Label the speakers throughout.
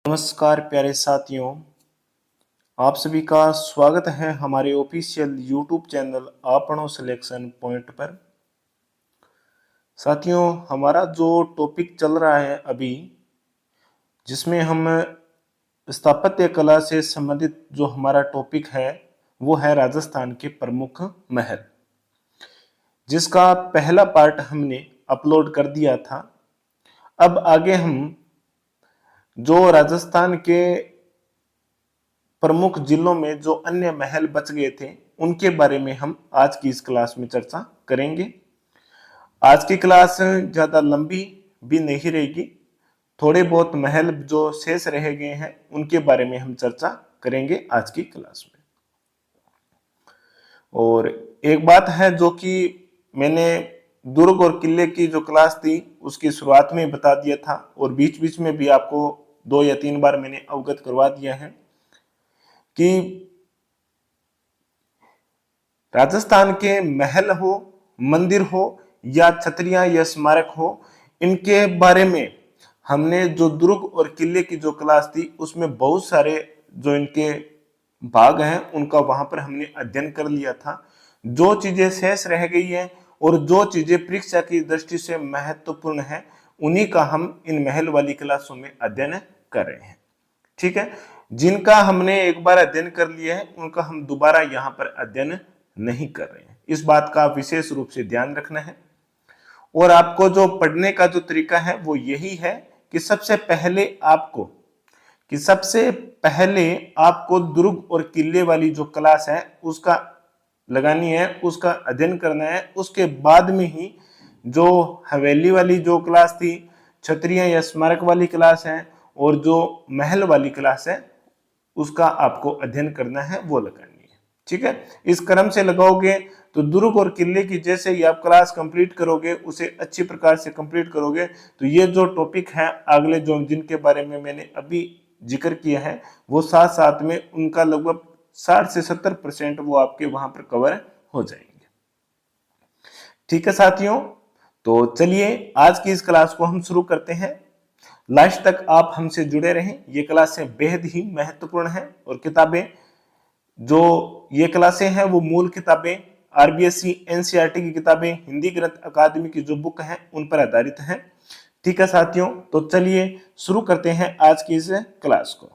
Speaker 1: नमस्कार प्यारे साथियों, आप सभी का स्वागत है हमारे ऑफिशियल यूट्यूब चैनल आपनो सिलेक्शन पॉइंट पर। साथियों, हमारा जो टॉपिक चल रहा है अभी, जिसमें हम स्थापत्य कला से संबंधित जो हमारा टॉपिक है वो है राजस्थान के प्रमुख महल, जिसका पहला पार्ट हमने अपलोड कर दिया था। अब आगे हम जो राजस्थान के प्रमुख जिलों में जो अन्य महल बच गए थे उनके बारे में हम आज की इस क्लास में चर्चा करेंगे। आज की क्लास ज्यादा लंबी भी नहीं रहेगी, थोड़े बहुत महल जो शेष रह गए हैं उनके बारे में हम चर्चा करेंगे आज की क्लास में। और एक बात है जो कि मैंने दुर्ग और किले की जो क्लास थी उसकी शुरुआत में बता दिया था और बीच बीच में भी आपको 2 या 3 बार मैंने अवगत करवा दिया है कि राजस्थान के महल हो, मंदिर हो या छतरियां या स्मारक हो, इनके बारे में हमने जो दुर्ग और किले की जो क्लास थी उसमें बहुत सारे जो इनके भाग हैं उनका वहां पर हमने अध्ययन कर लिया था। जो चीजें शेष रह गई है और जो चीजें परीक्षा की दृष्टि से महत्वपूर्ण है उन्हीं का हम इन महल वाली क्लासों में अध्ययन कर रहे हैं। ठीक है, जिनका हमने एक बार अध्ययन कर लिया है उनका हम दोबारा यहाँ पर अध्ययन नहीं कर रहे हैं। इस बात का विशेष रूप से ध्यान रखना है। और आपको जो पढ़ने का जो तरीका है वो यही है कि सबसे पहले आपको दुर्ग और किले वाली जो क्लास है उसका लगानी है, उसका अध्ययन करना है। उसके बाद में ही जो हवेली वाली जो क्लास थी, छतरियां या स्मारक वाली क्लास है और जो महल वाली क्लास है उसका आपको अध्ययन करना है, वो लगानी है। ठीक है, इस क्रम से लगाओगे तो दुर्ग और किले की जैसे ही आप क्लास कंप्लीट करोगे, उसे अच्छी प्रकार से कंप्लीट करोगे, तो ये जो टॉपिक है अगले जो जिनके बारे में मैंने अभी जिक्र किया है वो साथ साथ में उनका लगभग 60 से 70% वो आपके वहां पर कवर हो जाएंगे। ठीक है साथियों, तो चलिए आज की इस क्लास को हम शुरू करते हैं। लास्ट तक आप हमसे जुड़े रहें, ये क्लासें बेहद ही महत्वपूर्ण हैं और किताबें जो ये क्लासें हैं वो मूल किताबें आरबीएससी एनसीईआरटी की किताबें, हिंदी ग्रंथ अकादमी की जो बुक है उन पर आधारित है। ठीक है साथियों, तो चलिए शुरू करते हैं आज की इस क्लास को।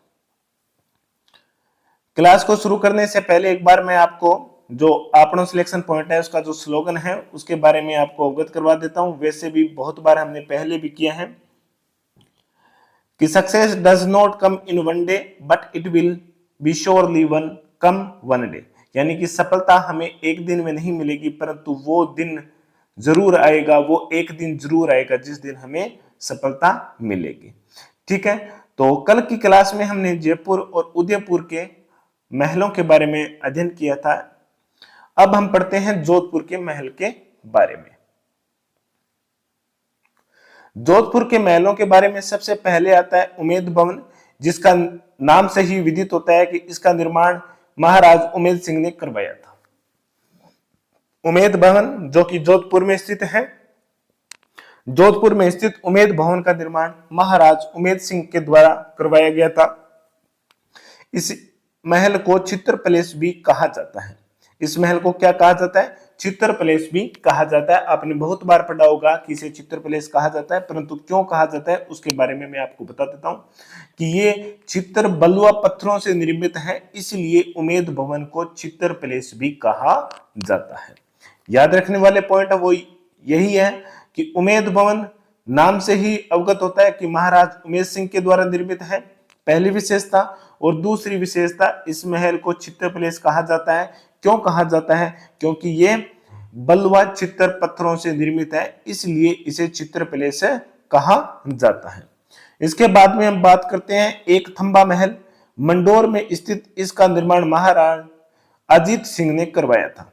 Speaker 1: क्लास को शुरू करने से पहले एक बार मैं आपको जो आपनो सिलेक्शन पॉइंट है उसका जो स्लोगन है उसके बारे में आपको अवगत करवा देता हूं। वैसे भी बहुत बार हमने पहले भी किया है कि success does not come in one day but it will be surely come one day, यानी कि सफलता हमें एक दिन में नहीं मिलेगी परंतु वो दिन जरूर आएगा, वो एक दिन जरूर आएगा जिस दिन हमें सफलता मिलेगी। ठीक है, तो कल की क्लास में हमने जयपुर और उदयपुर के महलों के बारे में अध्ययन किया था। अब हम पढ़ते हैं जोधपुर के महल के बारे में। जोधपुर के महलों के बारे में सबसे पहले आता है उमेद भवन, जिसका नाम से ही विदित होता है कि इसका निर्माण महाराज उमेद सिंह ने करवाया था। उमेद भवन जो कि जोधपुर में स्थित है, जोधपुर में स्थित उमेद भवन का निर्माण महाराज उमेद सिंह के द्वारा करवाया गया था। इस महल को चित्र पैलेस भी कहा जाता है। इस महल को क्या कहा जाता है? चित्र पैलेस भी कहा जाता है। आपने बहुत बार पढ़ा होगा कि इसे चित्र पैलेस कहा जाता है, परंतु क्यों कहा जाता है उसके बारे में मैं आपको बता देता हूं कि ये चित्र बलुआ पत्थरों से निर्मित है, इसलिए उमेद भवन को चित्र पैलेस भी कहा जाता है। याद रखने वाले पॉइंट वो यही है कि उमेद भवन नाम से ही अवगत होता है कि महाराज उमेद सिंह के द्वारा निर्मित है, पहली विशेषता। और दूसरी विशेषता, इस महल को चित्र पैलेस कहा जाता है। क्यों कहा जाता है? क्योंकि ये बलुआ चित्र पत्थरों से निर्मित है, इसलिए इसे चित्र पैलेस कहा जाता है। इसके बाद में हम बात करते हैं एक थंबा महल, मंडोर में स्थित। इसका निर्माण महाराज अजीत सिंह ने करवाया था।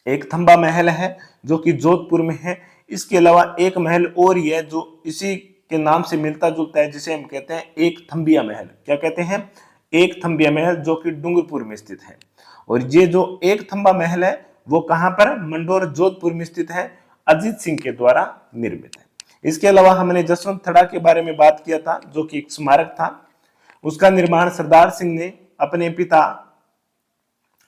Speaker 1: एक थंबा महल है जो कि जोधपुर में है। इसके अलावा एक महल और ही है जो इसी के नाम से मिलता जुलता है, जिसे हम कहते हैं एक थंबिया महल। क्या कहते हैं? एक थंबिया महल, जो कि डूंगरपुर में स्थित है। और ये जो एक थंबा महल है वो कहां पर? मंडोर जोधपुर में स्थित है, अजीत सिंह के द्वारा निर्मित है। इसके अलावा हमने जसवंत थड़ा के बारे में बात किया था, जो कि एक स्मारक था। उसका निर्माण सरदार सिंह ने अपने पिता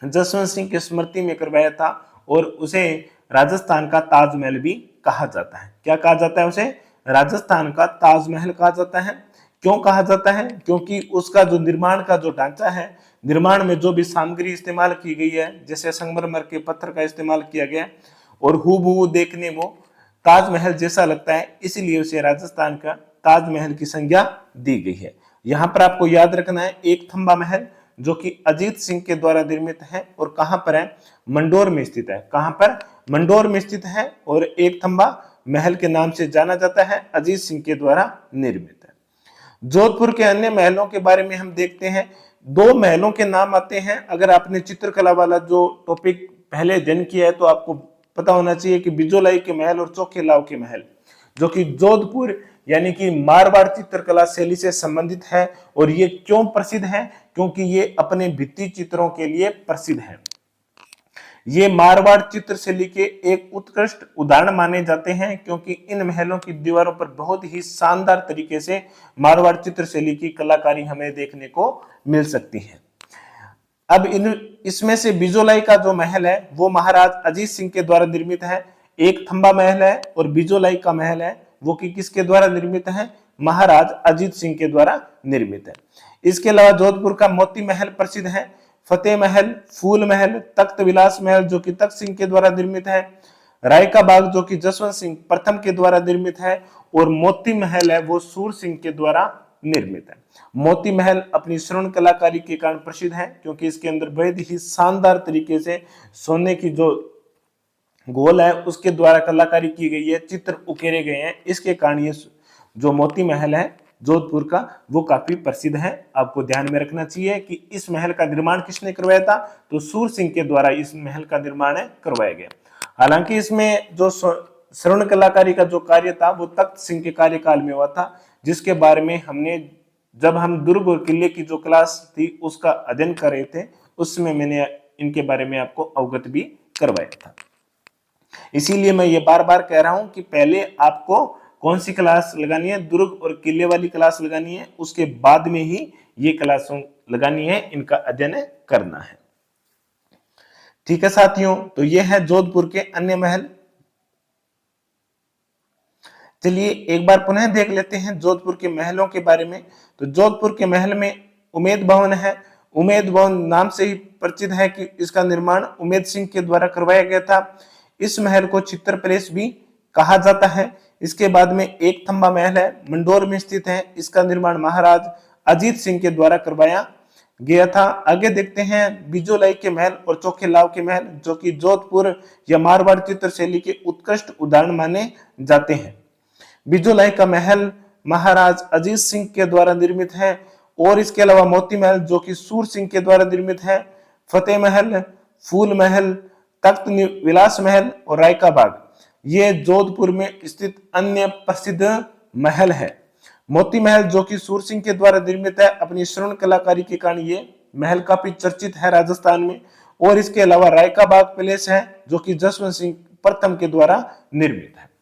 Speaker 1: जसवंत सिंह की स्मृति में करवाया था और उसे राजस्थान का ताजमहल भी कहा जाता है। क्या कहा जाता है? उसे राजस्थान का ताजमहल कहा जाता है। क्यों कहा जाता है? क्योंकि उसका जो निर्माण का जो ढांचा है, निर्माण में जो भी सामग्री इस्तेमाल की गई है, जैसे संगमरमर के पत्थर का इस्तेमाल किया गया और हूबहू देखने वो ताजमहल जैसा लगता है, इसलिए उसे राजस्थान का ताजमहल की संज्ञा दी गई है। यहाँ पर आपको याद रखना है, एक थंबा महल जो कि अजीत सिंह के द्वारा निर्मित है और कहां पर है? मंडोर में स्थित है। कहां पर? मंडोर में स्थित है और एक थंबा महल के नाम से जाना जाता है, अजीत सिंह के द्वारा निर्मित है। जोधपुर के अन्य महलों के बारे में हम देखते हैं। 2 महलों के नाम आते हैं। अगर आपने चित्रकला वाला जो टॉपिक पहले अध्ययन किया है तो आपको पता होना चाहिए कि बिजोलाई के महल और चोखेलाव के महल, जो कि जोधपुर यानी कि मारवाड़ चित्रकला शैली से संबंधित है। और ये क्यों प्रसिद्ध है? क्योंकि ये अपने भित्ति चित्रों के लिए प्रसिद्ध है। ये मारवाड़ चित्र शैली के एक उत्कृष्ट उदाहरण माने जाते हैं, क्योंकि इन महलों की दीवारों पर बहुत ही शानदार तरीके से मारवाड़ चित्र शैली की कलाकारी हमें देखने को मिल सकती है। अब इसमें से बिजोलाई का जो महल है वो महाराज अजीत सिंह के द्वारा निर्मित है। एक थंबा महल है और बिजोलाई का महल है वो कि किसके द्वारा निर्मित है? महाराज अजीत सिंह के द्वारा निर्मित है। इसके अलावा जोधपुर का मोती महल प्रसिद्ध है। फतेह महल, फूल महल, तख्त विलास महल जो कि तख्त सिंह के द्वारा निर्मित है, राय का बाग जो कि जसवंत सिंह प्रथम के द्वारा निर्मित है, और मोती महल है वो सूर सिंह के द्वारा निर्मित है। मोती महल अपनी श्रवण कलाकारी के कारण प्रसिद्ध है, क्योंकि इसके अंदर बेहद ही शानदार तरीके से सोने की जो गोल है उसके द्वारा कलाकारी की गई है, चित्र उकेरे गए हैं। इसके कारण ये जो मोती महल है जोधपुर का वो काफी प्रसिद्ध है। आपको ध्यान में रखना चाहिए कि इस महल का निर्माण किसने करवाया था? तो सूर सिंह के द्वारा इस महल का निर्माण करवाया गया। हालांकि इसमें जो श्रवण कलाकारी का जो कार्य था वो तख्त सिंह के कार्यकाल में हुआ था, जिसके बारे में हमने जब हम दुर्ग और किले की जो क्लास थी उसका अध्ययन कर रहे थे उसमें मैंने इनके बारे में आपको अवगत भी करवाया था। इसीलिए मैं ये बार बार कह रहा हूं कि पहले आपको कौन सी क्लास लगानी है? दुर्ग और किले वाली क्लास लगानी है, उसके बाद में ही ये क्लास लगानी है, इनका अध्ययन करना है। ठीक है साथियों, तो ये है जोधपुर के अन्य महल। चलिए एक बार पुनः देख लेते हैं जोधपुर के महलों के बारे में। तो जोधपुर के महल में उमेद भवन है। उमेद भवन नाम से ही परिचित है कि इसका निर्माण उमेद सिंह के द्वारा करवाया गया था। इस महल को चित्र पैलेस भी कहा जाता है। इसके बाद में एक थंबा महल है, मंडोर में स्थित है। इसका निर्माण महाराज अजीत सिंह के द्वारा करवाया गया था। आगे देखते हैं बिजोलाई के महल और चोखेलाव के महल, जो कि जोधपुर या मारवाड़ चित्र शैली के उत्कृष्ट उदाहरण माने जाते हैं। बिजोलाई का महल महाराज अजीत सिंह के द्वारा निर्मित है, और इसके अलावा मोती महल जो कि सूर सिंह के द्वारा निर्मित है, फतेह महल, फूल महल, तख्त विलास महल और राय का बाग, ये जोधपुर में स्थित अन्य प्रसिद्ध महल है। मोती महल जो कि सूर सिंह के द्वारा निर्मित है, अपनी श्रवण कलाकारी के कारण ये महल काफी चर्चित है राजस्थान में। और इसके अलावा राय का बाग पैलेस है जो कि जसवंत सिंह प्रथम के द्वारा निर्मित है।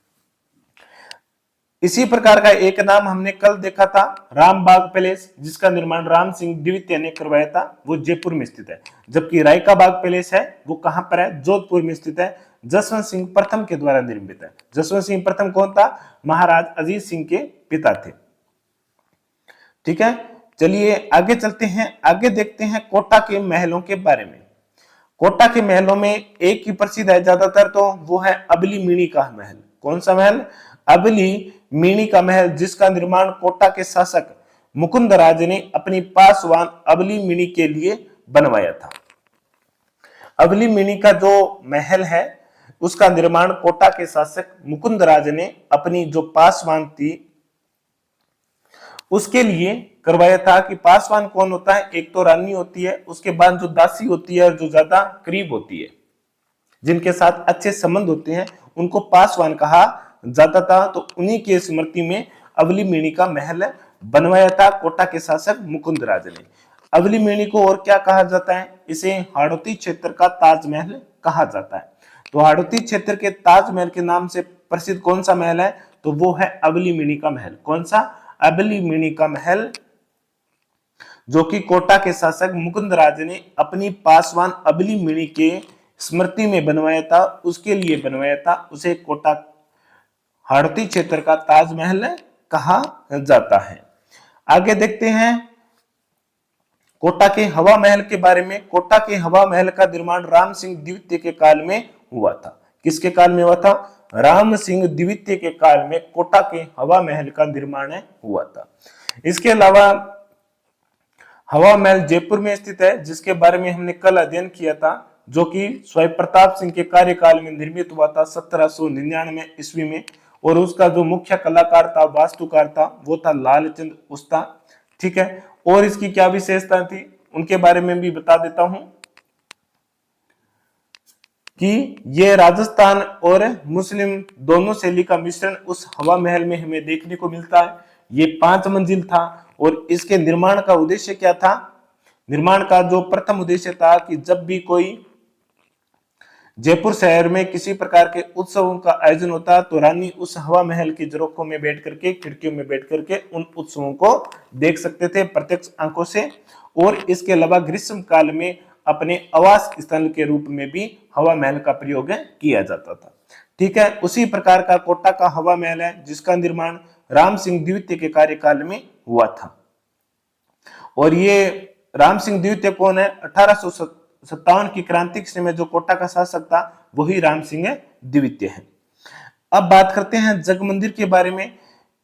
Speaker 1: इसी प्रकार का एक नाम हमने कल देखा था, रामबाग पैलेस, जिसका निर्माण राम सिंह द्वितीय ने करवाया था, वो जयपुर में स्थित है। जबकि राय का बाग पैलेस है वो कहां पर है? जोधपुर में स्थित है, जसवंत सिंह प्रथम के द्वारा निर्मित है। जसवंत सिंह प्रथम कौन था? महाराज अजीत सिंह के पिता थे। ठीक है, चलिए आगे चलते हैं। आगे देखते हैं कोटा के महलों के बारे में। कोटा के महलों में एक ही प्रसिद्ध है ज्यादातर, तो वो है अबली मीणी का महल। कौन सा महल? अबली मीणी का महल, जिसका निर्माण कोटा के शासक मुकुंद राज ने अपनी पासवान अबली मीणी के लिए बनवाया था। अबली मीणी का जो महल है उसका निर्माण कोटा के शासक मुकुंद राज ने अपनी जो पासवान थी उसके लिए करवाया था। कि पासवान कौन होता है? एक तो रानी होती है, उसके बाद जो दासी होती है और जो ज्यादा करीब होती है, जिनके साथ अच्छे संबंध होते हैं, उनको पासवान कहा जाता था। तो उन्हीं के स्मृति में अबली मीणी का महल बनवाया था कोटा के शासक मुकुंद राज ने। अबली मीणी को और क्या कहा जाता है? इसे हाड़ौती क्षेत्र का ताजमहल कहा जाता है। तो हाड़ौती क्षेत्र के ताजमहल के नाम से प्रसिद्ध कौन सा महल है? तो वो है अबलीमणि का महल। कौन सा? अबलीमणि का महल, जो कि कोटा के शासक मुकुंदराज ने अपनी पासवान अबलीमणि के स्मृति में बनवाया था, उसके लिए बनवाया था। उसे कोटा हाड़ौती क्षेत्र का ताजमहल कहा जाता है। आगे देखते हैं कोटा के हवा महल के बारे में। कोटा के हवा महल का निर्माण राम सिंह द्वितीय के काल में हुआ था। किसके काल में हुआ था? राम सिंह द्वितीय के काल में कोटा के हवा महल का निर्माण हुआ था। इसके अलावा हवा महल जयपुर में स्थित है, जिसके बारे में हमने कल अध्ययन किया था, जो कि स्वयं प्रताप सिंह के कार्यकाल में निर्मित हुआ था 1799 ईस्वी में। और उसका जो मुख्य कलाकार था, वास्तुकार था, वो था लालचंद उस्ता। ठीक है, और इसकी क्या विशेषता थी उनके बारे में भी बता देता हूं कि ये राजस्थान और मुस्लिम दोनों शैली का मिश्रण उस हवा महल में हमें देखने को मिलता है। ये 5 मंजिल था और इसके निर्माण का उद्देश्य क्या था? निर्माण का जो प्रथम उद्देश्य था कि जब भी कोई जयपुर शहर में किसी प्रकार के उत्सवों का आयोजन होता तो रानी उस हवा महल की झरोखों में बैठ करके, खिड़कियों में बैठ करके उन उत्सवों को देख सकते थे प्रत्यक्ष आंखों से। और इसके अलावा ग्रीष्म काल में अपने आवास स्थल के रूप में भी हवा महल का प्रयोग किया जाता था। ठीक है, उसी प्रकार का कोटा का हवा महल है, जिसका निर्माण राम सिंह द्वितीय के कार्यकाल में हुआ था। और ये राम सिंह द्वितीय कौन है? 1857 की क्रांति के समय जो कोटा का शासक था वही राम सिंह द्वितीय है। अब बात करते हैं जग मंदिर के बारे में।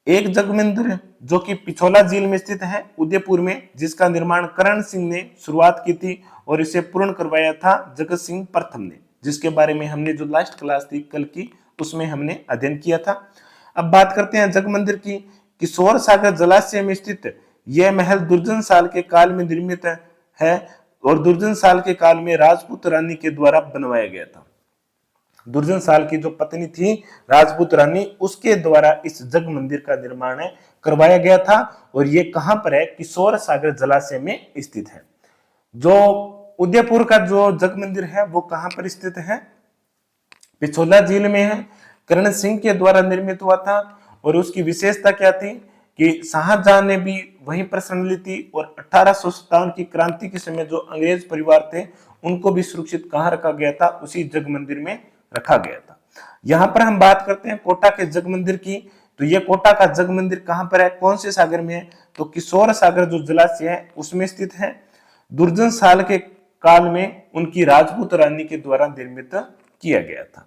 Speaker 1: एक जग मंदिर जो कि पिछोला झील में स्थित है उदयपुर में, जिसका निर्माण करण सिंह ने शुरुआत की थी और इसे पूर्ण करवाया था जगत सिंह प्रथम ने, जिसके बारे में हमने जो लास्ट क्लास थी कल की उसमें हमने अध्ययन किया था। अब बात करते हैं जग मंदिर की। किशोर सागर जलाशय में स्थित यह महल दुर्जन साल के काल में निर्मित है और दुर्जन साल के काल में राजपूत रानी के द्वारा बनवाया गया था। दुर्जन साल की जो पत्नी थी राजपूत रानी, उसके द्वारा इस जग मंदिर का निर्माण करवाया गया था। और ये कहां पर है? किशोर सागर जलाशय में स्थित है। जो उदयपुर का जो जग मंदिर है वो कहां पर स्थित है? पिछोला झील में है। करण सिंह के द्वारा निर्मित हुआ था और उसकी विशेषता क्या थी कि शाहजहां ने भी वहीं पर शरण ली थी। और 1857 की क्रांति के समय जो अंग्रेज परिवार थे उनको भी सुरक्षित कहां रखा गया था? उसी जग मंदिर में रखा गया था। यहां पर हम बात करते हैं कोटा के जग मंदिर की। तो ये कोटा का जग मंदिर कहां पर है? कौन से सागर में है? तो किशोर सागर जो जलाशय है उसमें स्थित है। दुर्जन साल के काल में उनकी राजपूत रानी के द्वारा निर्मित किया गया था।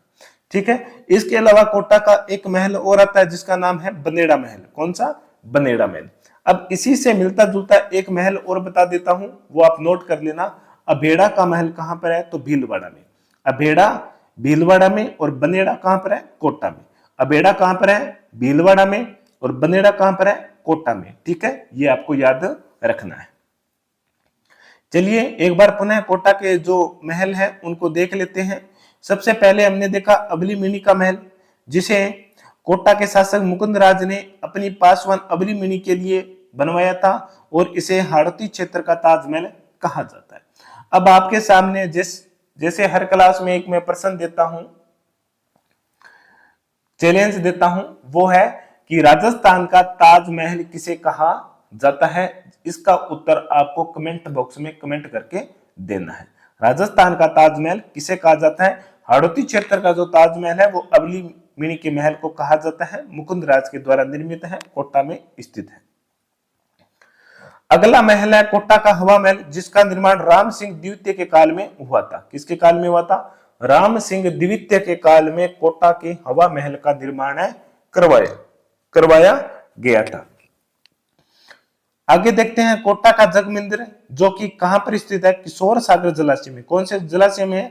Speaker 1: ठीक है, इसके अलावा कोटा का एक महल और आता है जिसका नाम है बनेड़ा महल। कौन सा? बनेड़ा महल। अब इसी से मिलता जुलता एक महल और बता देता हूं, वो आप नोट कर लेना। अभेड़ा का महल कहां पर है? तो भीलवाड़ा में। अभेड़ा भीलवाड़ा में और बनेड़ा कहां पर है? कोटा में। अभेड़ा कहां पर है? भीलवाड़ा में। और बनेड़ा कहां पर है? कोटा में। ठीक है, ये आपको याद रखना है। चलिए एक बार पुनः कोटा के जो महल है उनको देख लेते हैं। सबसे पहले हमने देखा अबलीमणि का महल, जिसे कोटा के शासक मुकुंदराज ने अपनी पासवान अबलीमणि के लिए बनवाया था और इसे हाड़ौती क्षेत्र का ताजमहल कहा जाता है। अब आपके सामने जैसे हर क्लास में एक मैं प्रश्न देता हूं, चैलेंज देता हूं, वो है कि राजस्थान का ताजमहल किसे कहा जाता है? इसका उत्तर आपको कमेंट बॉक्स में कमेंट करके देना है। राजस्थान का ताजमहल किसे कहा जाता है? हाड़ौती क्षेत्र का जो ताजमहल है वो अबलीमणि के महल को कहा जाता है, मुकुंदराज के द्वारा निर्मित है, कोटा में स्थित है। अगला महल है कोटा का हवा महल, जिसका निर्माण राम सिंह द्वितीय के काल में हुआ था। किसके काल में हुआ था? राम सिंह द्वितीय के काल में कोटा के हवा महल का निर्माण करवाया गया था। आगे देखते हैं कोटा का जग मंदिर, जो कि कहां पर स्थित है? किशोर सागर जलाशय में। कौन से जलाशय में है?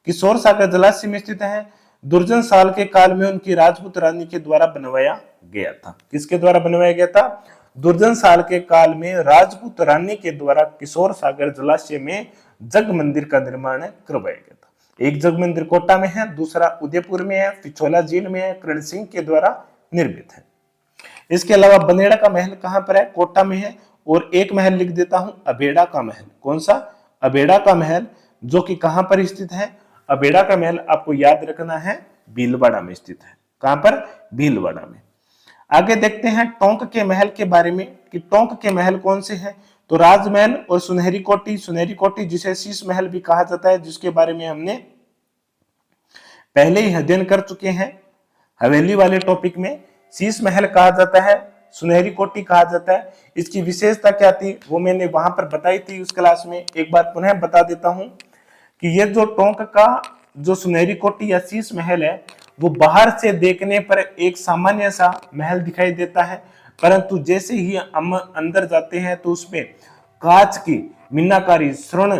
Speaker 1: किशोर सागर जलाशय में स्थित है। दुर्जन साल के काल में उनकी राजपूत रानी के द्वारा बनवाया गया था। किसके द्वारा बनवाया गया था? दुर्जन साल के काल में राजपूत रानी के द्वारा किशोर सागर जलाशय में जग मंदिर का निर्माण करवाया गया था। एक जग मंदिर कोटा में है, दूसरा उदयपुर में है, पिछोला झील में है, करण सिंह के द्वारा निर्मित है। इसके अलावा बनेड़ा का महल कहां पर है? कोटा में है। और एक महल लिख देता हूं, अभेड़ा का महल। कौन सा? अभेड़ा का महल, जो कि कहां पर स्थित है? अभेड़ा का महल आपको याद रखना है, भीलवाड़ा में स्थित है। कहां पर? भीलवाड़ा में। आगे देखते हैं टोंक के महल के बारे में कि टोंक के महल कौन से हैं। तो राजमहल और सुनहरी कोठी जिसे शीश महल भी कहा जाता है, जिसके बारे में हमने पहले ही अध्ययन कर चुके हैं हवेली वाले टॉपिक में। शीश महल कहा जाता है, सुनहरी कोठी कहा जाता है। इसकी विशेषता क्या थी वो मैंने वहां पर बताई थी उस क्लास में, एक बार पुनः बता देता हूं कि ये जो टोंक का जो सुनहरी कोठी या शीश महल है वो बाहर से देखने पर एक सामान्य सा महल दिखाई देता है, परंतु जैसे ही हम अंदर जाते हैं तो उसमें कांच की मीनाकारी स्वर्ण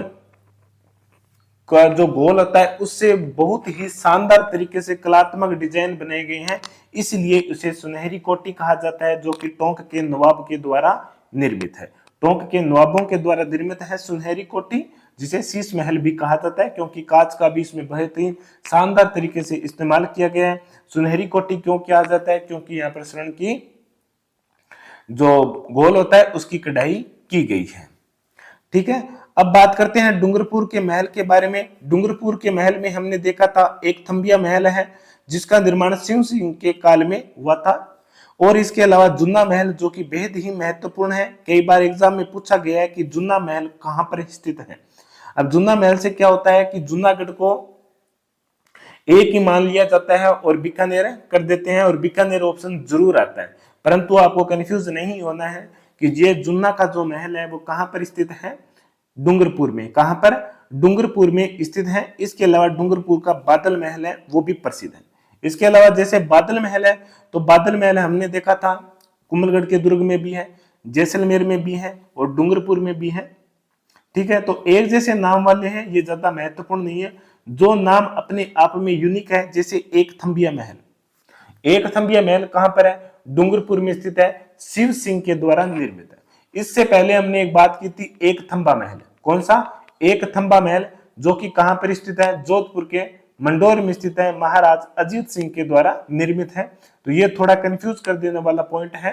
Speaker 1: का जो गोल होता है उससे बहुत ही शानदार तरीके से कलात्मक डिजाइन बनाए गए हैं, इसलिए उसे सुनहरी कोठी कहा जाता है, जो कि टोंक के नवाब के द्वारा निर्मित है। टोंक के नवाबों के द्वारा निर्मित है सुनहरी कोठी, जिसे शीश महल भी कहा जाता है, क्योंकि कांच का भी इसमें बहुत ही शानदार तरीके से इस्तेमाल किया गया है। सुनहरी कोठी क्यों किया जाता है? क्योंकि यहाँ पर स्वर्ण की जो गोल होता है उसकी कढ़ाई की गई है। ठीक है, अब बात करते हैं डूंगरपुर के महल के बारे में। डूंगरपुर के महल में हमने देखा था एक थंबिया महल है, जिसका निर्माण शिव सिंह के काल में हुआ था। और इसके अलावा जुन्ना महल, जो कि बेहद ही महत्वपूर्ण है, कई बार एग्जाम में पूछा गया है कि जुन्ना महल कहां पर स्थित है। अब जुन्ना महल से क्या होता है कि जूनागढ़ को एक ही मान लिया जाता है और बीकानेर कर देते हैं, और बीकानेर ऑप्शन जरूर आता है, परंतु आपको कंफ्यूज नहीं होना है कि ये जुन्ना का जो महल है वो कहां पर स्थित है, डूंगरपुर में। कहां पर? डूंगरपुर में स्थित है। इसके अलावा डूंगरपुर का बादल महल है वो भी प्रसिद्ध है। इसके अलावा जैसे बादल महल है, तो बादल महल हमने देखा था कुंभलगढ़ के दुर्ग में भी है, जैसलमेर में भी है और डूंगरपुर में भी है। ठीक है, तो एक जैसे नाम वाले हैं, ये ज्यादा महत्वपूर्ण नहीं है। जो नाम अपने आप में यूनिक है, जैसे एक थंबिया महल। एक थंबिया महल कहां पर है? डूंगरपुर में स्थित है, शिव सिंह के द्वारा निर्मित है। इससे पहले हमने एक बात की थी एक थंबा महल। कौन सा? एक थंबा महल, जो कि कहां पर स्थित है? जोधपुर के मंडोर में स्थित है, महाराज अजीत सिंह के द्वारा निर्मित है। तो ये थोड़ा कंफ्यूज कर देने वाला पॉइंट है,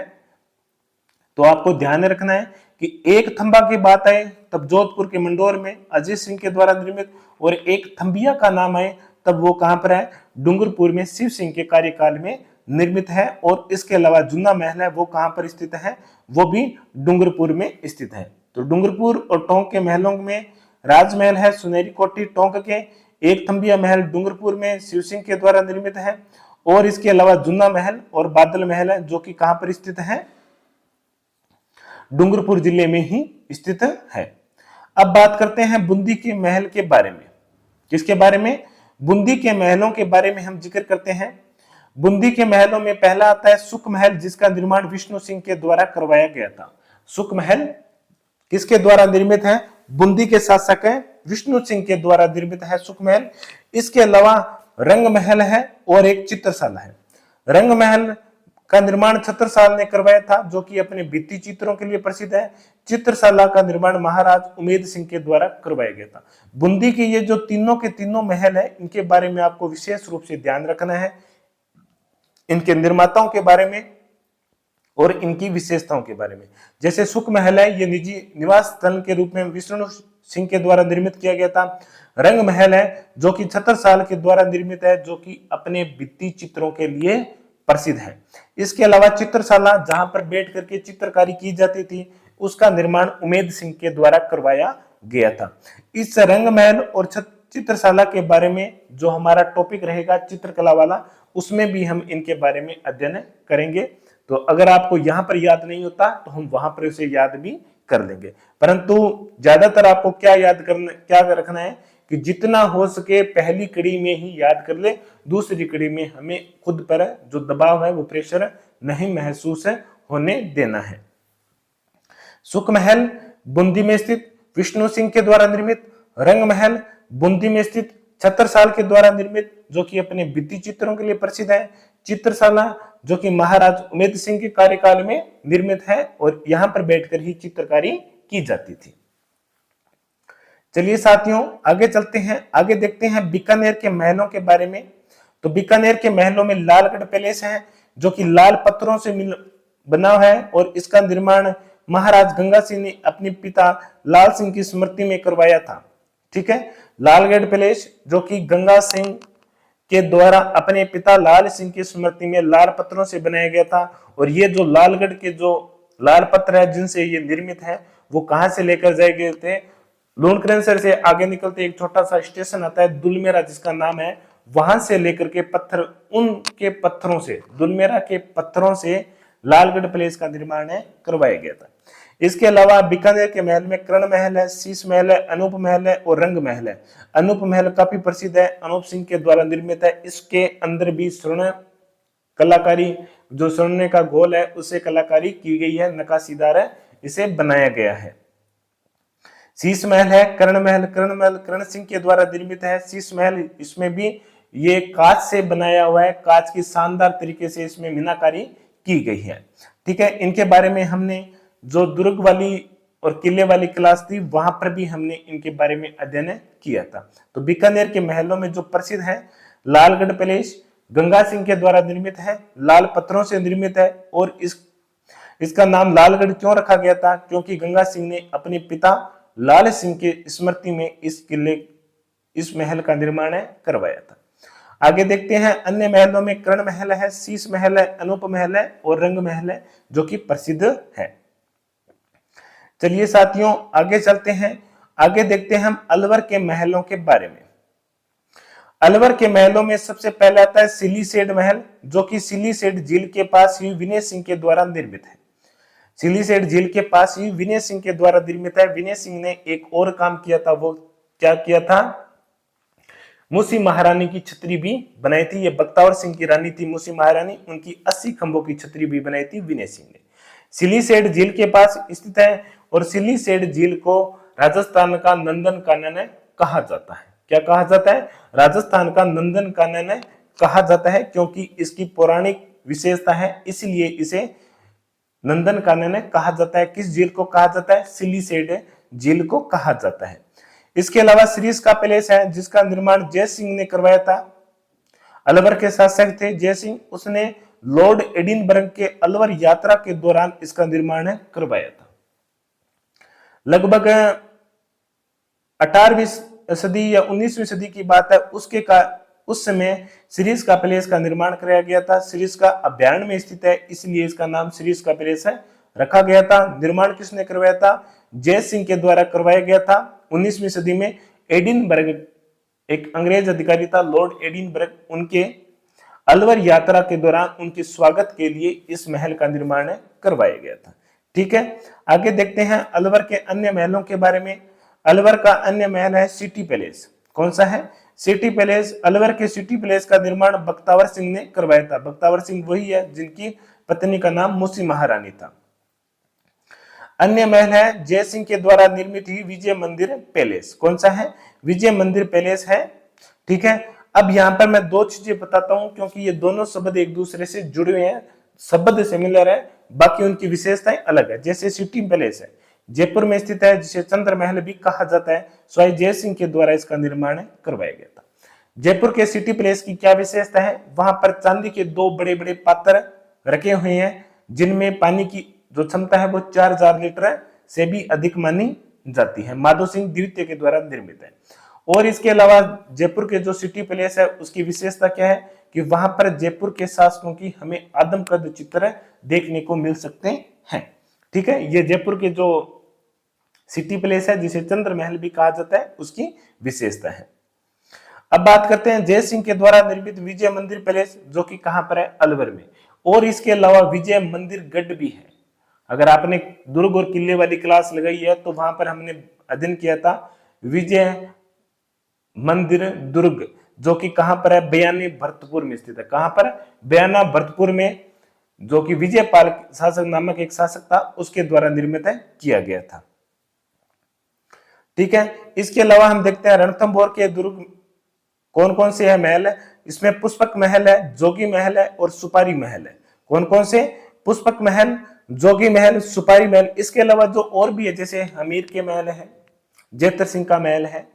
Speaker 1: तो आपको ध्यान रखना है कि एक थंबा की बात आए तब जोधपुर के मंडोर में अजीत सिंह के द्वारा निर्मित, और एक थंबिया का नाम आए तब वो कहां पर है? डूंगरपुर में शिव सिंह के कार्यकाल में निर्मित है। और इसके अलावा जुन्ना महल है वो कहां पर स्थित है? वो भी डूंगरपुर में स्थित है। तो डूंगरपुर और टोंक के महलों में राजमहल है सुनहरी कोठी टोंक के, एक थंबिया महल डूंगरपुर में शिव सिंह के द्वारा निर्मित है, और इसके अलावा जुन्ना महल और बादल महल है, जो कि कहां पर स्थित है? डूंगरपुर जिले में ही स्थित है। अब बात करते हैं बूंदी के महल के बारे में। किसके बारे में? बूंदी के महलों के बारे में हम जिक्र करते हैं। बूंदी के महलों में पहला आता है सुख महल, जिसका निर्माण विष्णु सिंह के द्वारा करवाया गया था। सुख महल किसके द्वारा निर्मित है? बूंदी के शासक है विष्णु सिंह के द्वारा निर्मित है सुख महल। इसके अलावा रंग महल है और एक चित्रशाला है। रंग महल का निर्माण छत्रसाल ने करवाया था, जो कि अपने भित्ति चित्रों के लिए प्रसिद्ध है। चित्रशाला का निर्माण महाराज उमेद सिंह के द्वारा करवाया गया था। बूंदी के ये जो तीनों के तीनों महल है, इनके बारे में आपको विशेष रूप से ध्यान रखना है, इनके निर्माताओं के बारे में और इनकी विशेषताओं के बारे में। जैसे सुख महल है, ये निजी निवास स्थल के रूप में विष्णु सिंह के द्वारा निर्मित किया गया था। रंग महल है जो कि छत्रसाल के द्वारा निर्मित है, जो कि अपने भित्ति चित्रों के लिए प्रसिद्ध है। इसके अलावा चित्रशाला, जहां पर बैठ करके चित्रकारी की जाती थी, उसका निर्माण उमेद सिंह के द्वारा करवाया गया था। इस रंग महल और चित्रशाला के बारे में जो हमारा टॉपिक रहेगा चित्रकला वाला, उसमें भी हम इनके बारे में अध्ययन करेंगे। तो अगर आपको यहाँ पर याद नहीं होता तो हम वहां पर उसे याद भी कर लेंगे, परंतु ज्यादातर आपको क्या रखना है कि जितना हो सके पहली कड़ी में ही याद कर ले, दूसरी कड़ी में हमें खुद पर जो दबाव है वो प्रेशर नहीं महसूस होने देना है। सुख महल बूंदी में स्थित विष्णु सिंह के द्वारा निर्मित, रंग महल बूंदी में स्थित छत्रसाल के द्वारा निर्मित, जो कि अपने भित्ति चित्रों के लिए प्रसिद्ध है। चित्रशाला जो कि महाराज उमेद सिंह के कार्यकाल में निर्मित है और यहां पर बैठकर ही चित्रकारी की जाती थी। चलिए साथियों आगे चलते हैं, आगे देखते हैं बीकानेर के महलों के बारे में। तो बीकानेर के महलों में लालगढ़ पैलेस है, जो कि लाल पत्थरों से बना है, और इसका निर्माण महाराज गंगा सिंह ने अपने पिता लाल सिंह की स्मृति में करवाया था। ठीक है, लालगढ़ पैलेस जो कि गंगा सिंह के द्वारा अपने पिता लाल सिंह की स्मृति में लाल पत्थरों से बनाया गया था। और ये जो लालगढ़ के जो लाल पत्थर है जिनसे ये निर्मित है वो कहां से लेकर जाए गए थे, लूणकरणसर से आगे निकलते एक छोटा सा स्टेशन आता है दुलमेरा जिसका नाम है, वहां से लेकर के पत्थर, उनके पत्थरों से, दुलमेरा के पत्थरों से लालगढ़ पैलेस का निर्माण करवाया गया था। इसके अलावा बीकानेर के महल में कर्ण महल है, शीश महल है, अनूप महल है और रंग महल है। अनूप महल काफी प्रसिद्ध है, अनूप सिंह के द्वारा निर्मित है। इसके अंदर भी स्वर्ण कलाकारी, जो स्वर्ण का गोल है उससे कलाकारी की गई है, नक्काशीदार है, इसे बनाया गया है। शीश महल है, कर्ण महल कर्ण सिंह के द्वारा निर्मित है। शीश महल, इसमें भी ये कांच से बनाया हुआ है, कांच की शानदार तरीके से इसमें मीनाकारी की गई है। ठीक है, इनके बारे में हमने जो दुर्ग वाली और किले वाली क्लास थी वहां पर भी हमने इनके बारे में अध्ययन किया था। तो बीकानेर के महलों में जो प्रसिद्ध है लालगढ़ पैलेस गंगा सिंह के द्वारा निर्मित है, लाल पत्थरों से निर्मित है। और इसका नाम लालगढ़ क्यों रखा गया था, क्योंकि गंगा सिंह ने अपने पिता लाल सिंह के स्मृति में इस महल का निर्माण करवाया था। आगे देखते हैं, अन्य महलों में कर्ण महल है, शीश महल है, अनूप महल है और रंग महल है जो कि प्रसिद्ध है। चलिए साथियों आगे चलते हैं, आगे देखते हैं हम अलवर के महलों के बारे में। अलवर के महलों में सबसे पहले आता है सिलीसेड महल, जो कि सिलीसेड झील के पास ही विनय सिंह के द्वारा निर्मित है। सिलीसेड झील के पास ही विनय सिंह के द्वारा निर्मित है। विनय सिंह ने एक और काम किया था, वो क्या किया था, मूसी महारानी की छतरी भी बनाई थी। ये बख्तावर सिंह की रानी थी मूसी महारानी, उनकी 80 खंभों की छतरी भी बनाई थी विनय सिंह ने। सिलीसेड झील के पास स्थित है और सिलीसेड झील को राजस्थान का नंदन कानन कहा जाता है। क्या कहा जाता है, राजस्थान का नंदन कानन कहा जाता है, क्योंकि इसकी पौराणिक विशेषता है, इसलिए इसे नंदन कानन कहा जाता है। किस झील को कहा जाता है, सिलीसेड झील को कहा जाता है। इसके अलावा सीरीज का पैलेस है जिसका निर्माण जय सिंह ने करवाया था। अलवर के शासक थे जय सिंह, उसने लॉर्ड एडिनबर्ग के अलवर यात्रा के दौरान इसका निर्माण करवाया था। लगभग 18वीं सदी या 19वीं सदी की बात है, उस समय सीरीज का पैलेस का निर्माण कराया गया था। सीरीज का अभ्यारण्य में स्थित है, इसलिए इसका नाम सीरीज का पैलेस रखा गया था। निर्माण किसने करवाया था, जय सिंह के द्वारा करवाया गया था। 19वीं सदी में एडिनबर्ग एक अंग्रेज अधिकारी था लॉर्ड एडिनबर्ग, उनके अलवर यात्रा के दौरान उनके स्वागत के लिए इस महल का निर्माण करवाया गया था। ठीक है, आगे देखते हैं अलवर के अन्य महलों के बारे में। अलवर का अन्य महल है सिटी पैलेस। कौन सा है, सिटी पैलेस। अलवर के सिटी पैलेस का निर्माण बख्तावर सिंह ने करवाया था। बख्तावर सिंह वही है जिनकी पत्नी का नाम मूसी महारानी था। अन्य महल है जय सिंह के द्वारा निर्मित ही विजय मंदिर पैलेस। कौन सा है, विजय मंदिर पैलेस है। ठीक है, अब यहां पर मैं दो चीजें बताता हूं क्योंकि ये दोनों शब्द एक दूसरे से जुड़े हुए हैं, शब्द सिमिलर है, बाकी उनकी विशेषताएं अलग है। जैसे सिटी पैलेस है, जयपुर में स्थित है, जिसे चंद्र महल भी कहा जाता है, स्वाई जय सिंह के द्वारा इसका निर्माण करवाया गया था। जयपुर के सिटी पैलेस की क्या विशेषता है, वहां पर चांदी के दो बड़े बड़े पात्र रखे हुए हैं जिनमें पानी की जो क्षमता है वो 4000 लीटर से भी अधिक मानी जाती है। माधो सिंह द्वितीय के द्वारा निर्मित है। और इसके अलावा जयपुर के जो सिटी पैलेस है उसकी विशेषता क्या है कि वहां पर जयपुर के शासकों की हमें आदमकद चित्र देखने को मिल सकते हैं। ठीक है, ये जयपुर के जो सिटी पैलेस है जिसे चंद्र महल भी कहा जाता है उसकी विशेषता है। अब बात करते हैं जय सिंह के द्वारा निर्मित विजय मंदिर पैलेस, जो कि कहां पर है, अलवर में। और इसके अलावा विजय मंदिर गढ़ भी है। अगर आपने दुर्ग और किले वाली क्लास लगाई है तो वहां पर हमने अध्ययन किया था विजय मंदिर दुर्ग, जो कि कहां पर है, बयानी भरतपुर में स्थित है। कहां पर, बयाना भरतपुर में, जो कि विजयपाल शासक नामक एक शासक था उसके द्वारा निर्मित किया गया था। ठीक है, इसके अलावा हम देखते हैं रणथंभौर के दुर्ग कौन कौन से है महल है। इसमें पुष्पक महल है, जोगी महल है और सुपारी महल है। कौन कौन से, पुष्पक महल, जोगी महल, सुपारी महल। इसके अलावा जो और भी है जैसे हमीर के महल है, जयतर सिंह का महल है।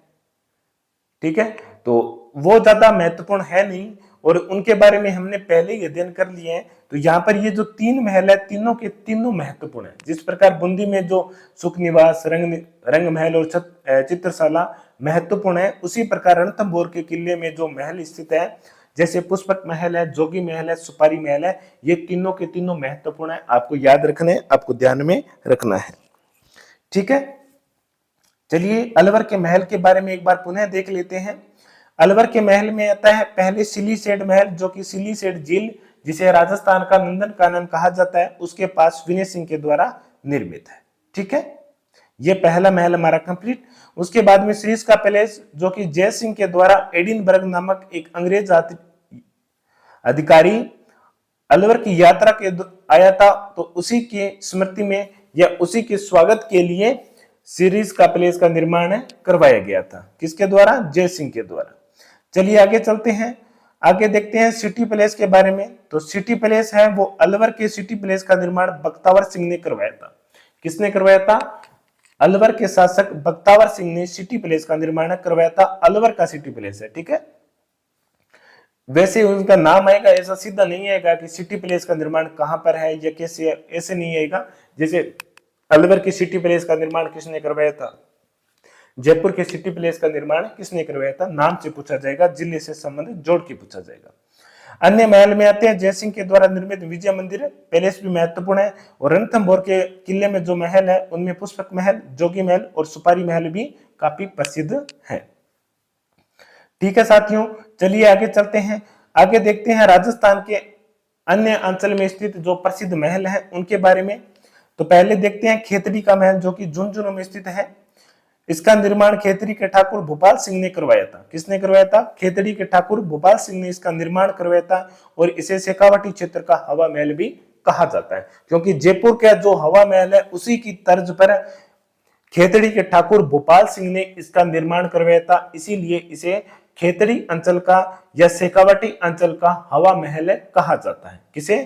Speaker 1: ठीक है, तो वो ज्यादा महत्वपूर्ण है नहीं और उनके बारे में हमने पहले ही अध्ययन कर लिए हैं। तो यहाँ पर ये जो तीन महल है तीनों के तीनों महत्वपूर्ण है। जिस प्रकार बूंदी में जो सुख निवास, रंग महल और चित्रशाला महत्वपूर्ण है, उसी प्रकार रणथंभौर के किले में जो महल स्थित है जैसे पुष्पक महल है, जोगी महल है, सुपारी महल है, ये तीनों के तीनों महत्वपूर्ण है, आपको याद रखने, आपको ध्यान में रखना है। ठीक है, चलिए अलवर के महल के बारे में एक बार पुनः देख लेते हैं। अलवर के महल में आता है पहले सिलीसेड महल, जो कि सिलीसेड झील, जिसे राजस्थान का नंदन कानन कहा जाता है, उसके पास विनय सिंह के द्वारा निर्मित है। ठीक है, ये पहला महल हमारा कंप्लीट। उसके बाद में श्रीज का पैलेस, जो कि जय सिंह के द्वारा एडिनबर्ग नामक एक अंग्रेज अधिकारी अलवर की यात्रा के आया था, तो उसी की स्मृति में या उसी के स्वागत के लिए सीरीज का पैलेस का निर्माण करवाया गया था। किसके द्वारा? जय सिंह के द्वारा। चलिए आगे चलते हैं, आगे देखते हैं सिटी पैलेस के बारे में। तो सिटी पैलेस है वो अलवर के सिटी पैलेस का निर्माण बख्तावर सिंह ने करवाया था। किसने करवाया था? अलवर के शासक बख्तावर सिंह ने सिटी पैलेस का निर्माण करवाया था। अलवर का सिटी पैलेस है। ठीक है, वैसे उनका नाम आएगा, ऐसा सीधा नहीं आएगा कि सिटी पैलेस का निर्माण कहां पर है या कैसे, ऐसे नहीं आएगा। जैसे अलवर की सिटी पैलेस का निर्माण किसने करवाया था, जयपुर के सिटी पैलेस का निर्माण किसने करवाया था, नाम से पूछा जाएगा, जिले से संबंधित जोड़ के पूछा जाएगा। अन्य महल में आते हैं जयसिंह के द्वारा निर्मित विजय मंदिर पैलेस भी महत्वपूर्ण है, और रणथंभौर के किले में जो महल है उनमें पुष्पक महल, जोगी महल और सुपारी महल भी काफी प्रसिद्ध है। ठीक है साथियों, चलिए आगे चलते हैं, आगे देखते हैं राजस्थान के अन्य अंचल में स्थित जो प्रसिद्ध महल है उनके बारे में। तो पहले देखते हैं खेतड़ी का महल, जो कि झुंझुनू में स्थित है। इसका निर्माण खेतड़ी के ठाकुर भोपाल सिंह ने करवाया था। किसने करवाया था? खेतड़ी के ठाकुर भोपाल सिंह ने इसका निर्माण करवाया था, और इसे शेखावाटी क्षेत्र का हवा महल भी कहा जाता है, क्योंकि जयपुर का जो हवा महल है उसी की तर्ज पर खेतड़ी के ठाकुर भोपाल सिंह ने इसका निर्माण करवाया था, इसीलिए इसे खेतड़ी अंचल का या शेखावाटी अंचल का हवा महल कहा जाता है। किसे?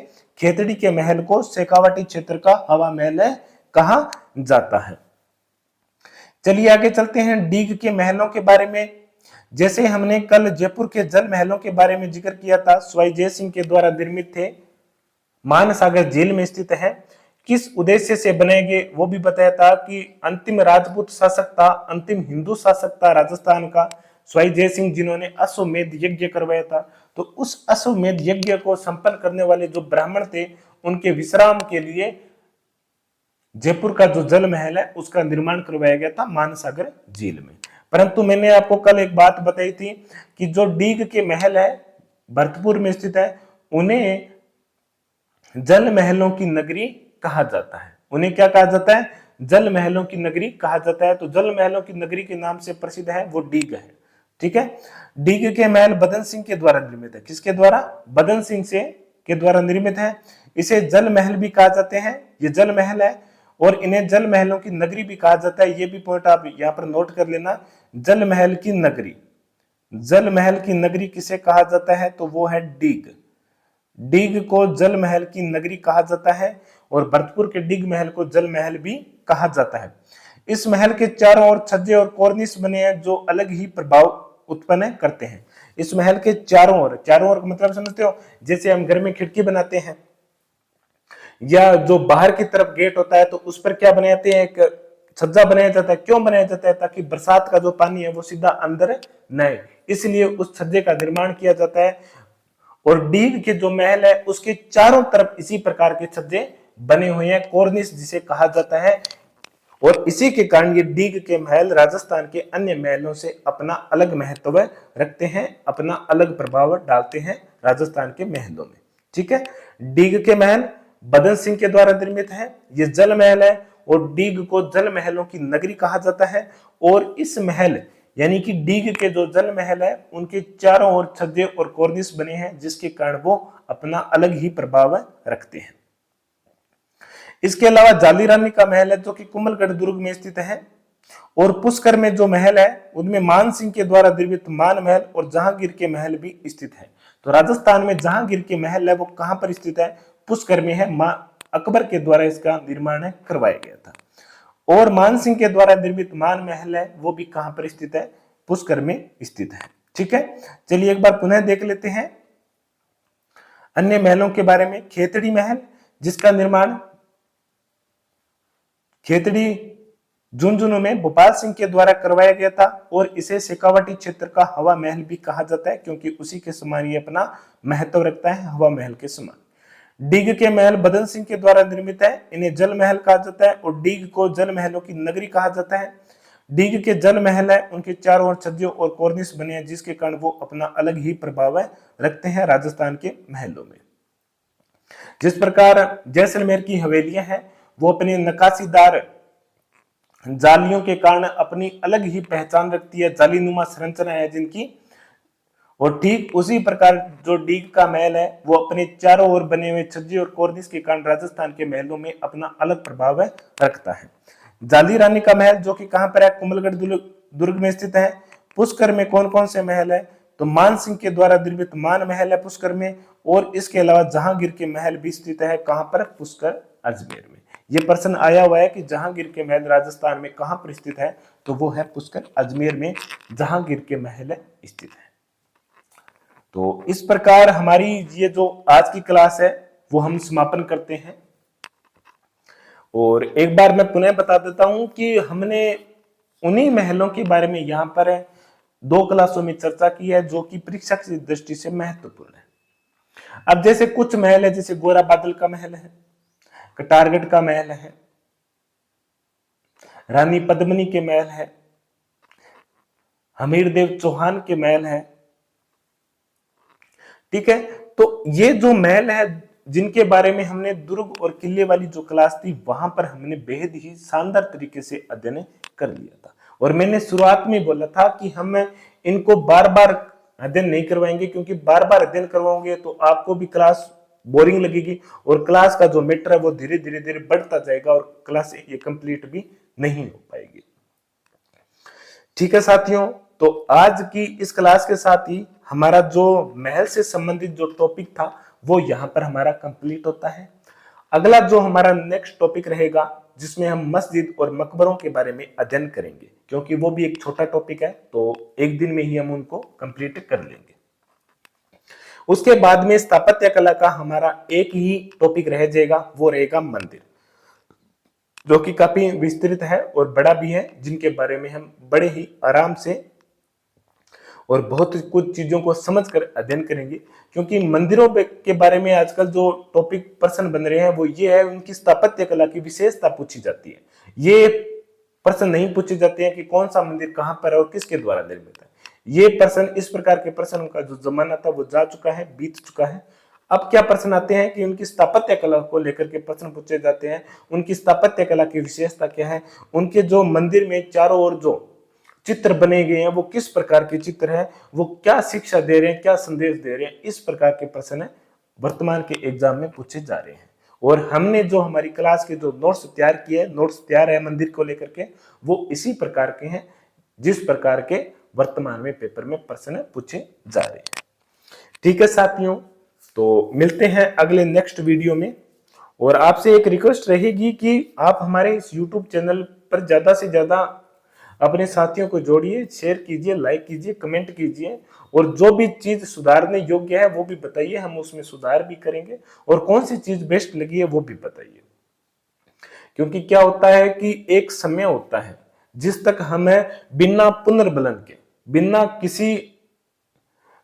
Speaker 1: खेतड़ी के महल को शेखावाटी क्षेत्र का हवा महल कहा जाता है। चलिए आगे चलते हैं डीग के महलों के बारे में। जैसे हमने कल जयपुर के जल महलों के बारे में जिक्र किया था, स्वाई जय सिंह के द्वारा निर्मित थे, मानसागर झील में स्थित है। किस उद्देश्य से बनाए गए वो भी बताया था कि अंतिम राजपूत शासक था, अंतिम हिंदू शासक था राजस्थान का स्वाई जय सिंह, जिन्होंने अश्वमेध यज्ञ करवाया था। तो उस अश्वमेध यज्ञ को संपन्न करने वाले जो ब्राह्मण थे, उनके विश्राम के लिए जयपुर का जो जल महल है उसका निर्माण करवाया गया था मानसागर झील में। परंतु मैंने आपको कल एक बात बताई थी कि जो डीग के महल है भरतपुर में स्थित है, उन्हें जल महलों की नगरी कहा जाता है। उन्हें क्या कहा जाता है? जल महलों की नगरी कहा जाता है। तो जल महलों की नगरी के नाम से प्रसिद्ध है वो डीग है। ठीक है, डीग के महल बदन सिंह के द्वारा निर्मित है। किसके द्वारा? बदन सिंह से के द्वारा निर्मित है। इसे जल महल भी कहा जाते हैं, ये जल महल है, और इन्हें जल महलों की नगरी भी कहा जाता है। ये भी पॉइंट आप यहां पर नोट कर लेना, जल महल की नगरी। जल महल की नगरी किसे कहा जाता है? तो वो है डीग। डीग को जल महल की नगरी कहा जाता है, और भरतपुर के डीग महल को जल महल भी कहा जाता है। इस महल के चारों ओर छज्जे और कॉर्निस बने हैं जो अलग ही प्रभाव उत्पन्न करते हैं। इस महल के चारों ओर मतलब समझते हो, जैसे हम घर में खिड़की बनाते हैं या जो बाहर की तरफ गेट होता है तो उस पर क्या बनाते हैं? एक छज्जा बनाया जाता है। क्यों बनाया जाता है? ताकि बरसात का जो पानी है वो सीधा अंदर न आए, इसलिए उस छज्जे का निर्माण किया जाता है। और डीग के जो महल है उसके चारों तरफ इसी प्रकार के छज्जे बने हुए हैं, कॉर्निस जिसे कहा जाता है। और इसी के कारण ये डीग के महल राजस्थान के अन्य महलों से अपना अलग महत्व रखते हैं, अपना अलग प्रभाव डालते हैं राजस्थान के महलों में। ठीक है, डीग के महल बदन सिंह के द्वारा निर्मित है, ये जल महल है, और डीग को जल महलों की नगरी कहा जाता है। और इस महल यानी कि डीग के जो जल महल है उनके चारों ओर छज्जे और कॉर्निस बने हैं, जिसके कारण वो अपना अलग ही प्रभाव रखते हैं। इसके अलावा जाली रानी का महल है जो कि कुंभलगढ़ दुर्ग में स्थित है, और पुष्कर में जो महल है उनमें मान सिंह के द्वारा निर्मित मान महल और जहांगीर के महल भी स्थित है। तो राजस्थान में जहांगीर के महल है वो कहां पर स्थित है? पुष्कर में है। अकबर के द्वारा इसका निर्माण करवाया गया था। और मान सिंह के द्वारा निर्मित मान महल है वो भी कहां पर स्थित है? पुष्कर में स्थित है। ठीक है, चलिए एक बार पुनः देख लेते हैं अन्य महलों के बारे में। खेतड़ी महल, जिसका निर्माण खेतड़ी झुंझुनू में भोपाल सिंह के द्वारा करवाया गया था और इसे शेखावाटी क्षेत्र का हवा महल भी कहा जाता है, क्योंकि उसी के समान ये अपना महत्व रखता है, हवा महल के समान। डीग के महल बदन सिंह के द्वारा निर्मित है, इन्हें जल महल कहा जाता है और डीग को जल महलों की नगरी कहा जाता है। डीग के जल महल है, उनके चारों ओर छज्जे और कॉर्निस बने हैं, जिसके कारण वो अपना अलग ही प्रभाव रखते हैं राजस्थान के महलों में। जिस प्रकार जैसलमेर की हवेलियां हैं वो अपने नक्काशीदार जालियों के कारण अपनी अलग ही पहचान रखती है, जालीनुमा संरचना है जिनकी। और ठीक उसी प्रकार जो डीग का महल है वो अपने चारों ओर बने हुए छज्जे और कॉर्निस के कारण राजस्थान के महलों में अपना अलग प्रभाव रखता है। जाली रानी का महल जो कि कहां पर है, कुंभलगढ़ दुर्ग में स्थित है। पुष्कर में कौन कौन से महल है, तो मान सिंह के द्वारा निर्मित मान महल है पुष्कर में, और इसके अलावा जहांगीर के महल भी स्थित है कहां पर, पुष्कर अजमेर में। ये प्रश्न आया हुआ है कि जहांगीर के महल राजस्थान में कहां पर स्थित है, तो वो है पुष्कर अजमेर में जहांगीर के महल स्थित है। तो इस प्रकार हमारी ये जो आज की क्लास है वो हम समापन करते हैं। और एक बार मैं पुनः बता देता हूं कि हमने उन्हीं महलों के बारे में यहाँ पर 2 क्लासों में चर्चा की है जो कि परीक्षा की दृष्टि से महत्वपूर्ण है। अब जैसे कुछ महल है, जैसे गोरा बादल का महल है, कटारगढ़ का महल है, रानी पद्मिनी के महल है, हमीरदेव चौहान के महल है, ठीक है। तो ये जो महल है जिनके बारे में हमने दुर्ग और किले वाली जो क्लास थी वहां पर हमने बेहद ही शानदार तरीके से अध्ययन कर लिया था। और मैंने शुरुआत में बोला था कि हम इनको बार बार अध्ययन नहीं करवाएंगे, क्योंकि बार बार अध्ययन करवाओगे तो आपको भी क्लास बोरिंग लगेगी और क्लास का जो मैटर है वो धीरे धीरे बढ़ता जाएगा और क्लास ये कंप्लीट भी नहीं हो पाएगी। ठीक है साथियों, तो आज की इस क्लास के साथ ही हमारा जो महल से संबंधित जो टॉपिक था वो यहाँ पर हमारा कंप्लीट होता है। अगला जो हमारा नेक्स्ट टॉपिक रहेगा जिसमें हम मस्जिद और मकबरों के बारे में अध्ययन करेंगे, क्योंकि वो भी एक छोटा टॉपिक है, तो एक दिन में ही हम उनको कंप्लीट कर लेंगे। उसके बाद में स्थापत्य कला का हमारा एक ही टॉपिक रह जाएगा, वो रहेगा मंदिर, जो कि काफी विस्तृत है और बड़ा भी है, जिनके बारे में हम बड़े ही आराम से और बहुत कुछ चीजों को समझकर अध्ययन करेंगे। क्योंकि मंदिरों के बारे में आजकल जो टॉपिक प्रश्न बन रहे हैं वो ये है, उनकी स्थापत्य कला की विशेषता पूछी जाती है। ये प्रश्न नहीं पूछे जाते हैं कि कौन सा मंदिर कहां पर है और किसके द्वारा निर्मित है। ये प्रश्न, इस प्रकार के प्रश्न का जो जमाना था वो जा चुका है, बीत चुका है। अब क्या प्रश्न आते हैं कि उनकी स्थापत्य कला को लेकर के प्रश्न पूछे जाते हैं। उनकी स्थापत्य कला की विशेषता क्या है, उनके जो मंदिर में चारों ओर जो चित्र बने गए हैं वो किस प्रकार के चित्र हैं, वो क्या शिक्षा दे रहे हैं, क्या संदेश दे रहे हैं, इस प्रकार के प्रश्न वर्तमान के एग्जाम में पूछे जा रहे हैं। और हमने जो हमारी क्लास के जो नोट्स तैयार किए, नोट्स तैयार है मंदिर को लेकर के, वो इसी प्रकार के हैं जिस प्रकार के वर्तमान में पेपर में प्रश्न पूछे जा रहे हैं। ठीक है साथियों, तो मिलते हैं अगले नेक्स्ट वीडियो में। और आपसे एक रिक्वेस्ट रहेगी कि आप हमारे इस YouTube चैनल पर ज्यादा से ज्यादा अपने साथियों को जोड़िए, शेयर कीजिए, लाइक कीजिए, कमेंट कीजिए, और जो भी चीज सुधारने योग्य है वो भी बताइए, हम उसमें सुधार भी करेंगे, और कौन सी चीज बेस्ट लगी है वो भी बताइए। क्योंकि क्या होता है कि एक समय होता है जिस तक हमें बिना पुनर्बलन के, बिना किसी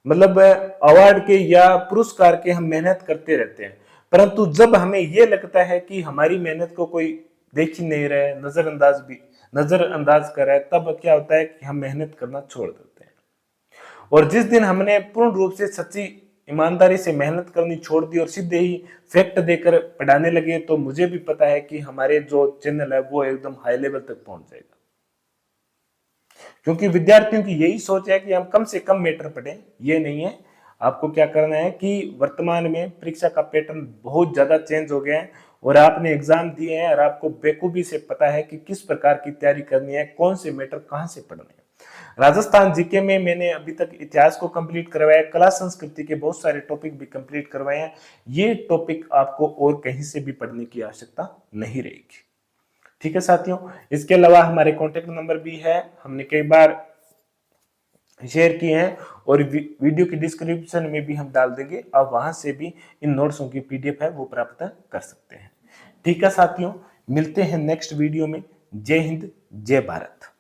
Speaker 1: मतलब अवार्ड के या पुरस्कार के हम मेहनत करते रहते हैं, परंतु जब हमें यह लगता है कि हमारी मेहनत को कोई देख ही नहीं रहा है, नजरअंदाज कर रहा है, तब क्या होता है कि हम मेहनत करना छोड़ देते हैं। और जिस दिन हमने पूर्ण रूप से सच्ची ईमानदारी से मेहनत करनी छोड़ दी और सीधे ही फैक्ट देकर पढ़ाने लगे, तो मुझे भी पता है कि हमारे जो चैनल है वो एकदम हाई लेवल तक पहुंच जाएगा। क्योंकि विद्यार्थियों की यही सोच है कि हम कम से कम मैटर पढ़ें, ये नहीं है। आपको क्या करना है कि वर्तमान में परीक्षा का पैटर्न बहुत ज्यादा चेंज हो गया है और आपने एग्जाम दिए हैं और आपको बेखूबी से पता है कि किस प्रकार की तैयारी करनी है, कौन से मैटर कहां से पढ़ने हैं। राजस्थान जीके में मैंने अभी तक इतिहास को कंप्लीट करवाया, कला संस्कृति के बहुत सारे टॉपिक भी कंप्लीट करवाए हैं। ये टॉपिक आपको और कहीं से भी पढ़ने की आवश्यकता नहीं रहेगी। ठीक है साथियों, इसके अलावा हमारे कॉन्टेक्ट नंबर भी है, हमने कई बार शेयर किए हैं और वीडियो की डिस्क्रिप्शन में भी हम डाल देंगे, आप वहां से भी इन नोट्सों की PDF है वो प्राप्त कर सकते हैं। ठीक है साथियों, मिलते हैं नेक्स्ट वीडियो में। जय हिंद, जय भारत।